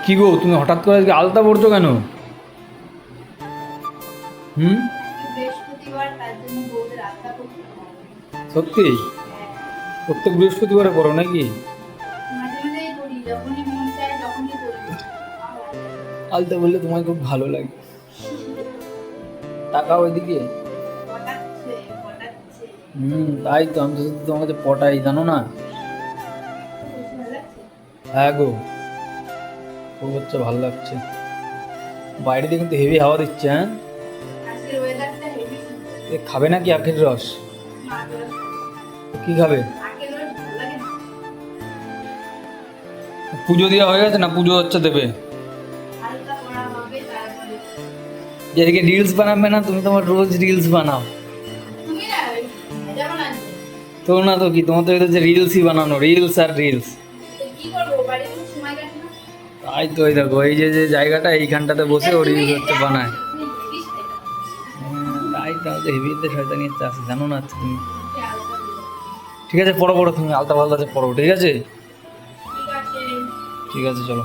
কি গো, তুমি হঠাৎ করে আজকে আলতা পড়ছো কেন? হুম, বৃহস্পতিবার তার জন্য বউদের আত্মা করতে হবে। সত্যি? হ্যাঁ, প্রত্যেক বৃহস্পতিবারে করো নাকি? মাঝে মাঝেই করি, যখনই মন চায় তখনই করি। আলতা বললে তোমার খুব ভালো লাগে। টাকা ওইদিকে। পটাচ্ছে পটাচ্ছে। তাই তো, আমি তো শুধু তোমার কাছে পটাই, জানো না? বেশ ভালো লাগছে। হ্যাঁ গো, খুব হচ্ছে, ভালো লাগছে। বাইরে দিয়ে কিন্তু হেভি হাওয়া দিচ্ছে, হ্যাঁ। আজকের ওয়েদারটা হেভি সুন্দর। এ খাবে নাকি আখের রস? না তোর কি খাবে? আখের রস ভালো লাগে না। পুজো দেওয়া হয়ে গেছে না? পুজো হচ্ছে, দেবে। হালকা করা হবে তারপরে। যেদিকে রিলস বানাবে না তুমি, তোমার রোজ রিলস বানাও। তুমি না ওই যেমন আছে। তো না তো কি, তোমার তো এটা যে রিলসই বানানো, রিলস আর রিলস। তো কি করবো, বাড়িতে তো সময় কাটে না। তাই তো, এই দেখো, এই যে যে জায়গাটা, এইখানটাতে বসে ও রিলস হচ্ছে, বানায়। তুমি হেভি সেটা। তাই তো, আমাদের হেভিতে শয়তানি হচ্ছে, আছে জানো না তুমি? ওকে আলাদা দিও। ঠিক আছে, পড়ো পড়ো, তুমি আলতা ফালতা পড়ো, ঠিক আছে? ঠিক আছে। ঠিক আছে, চলো।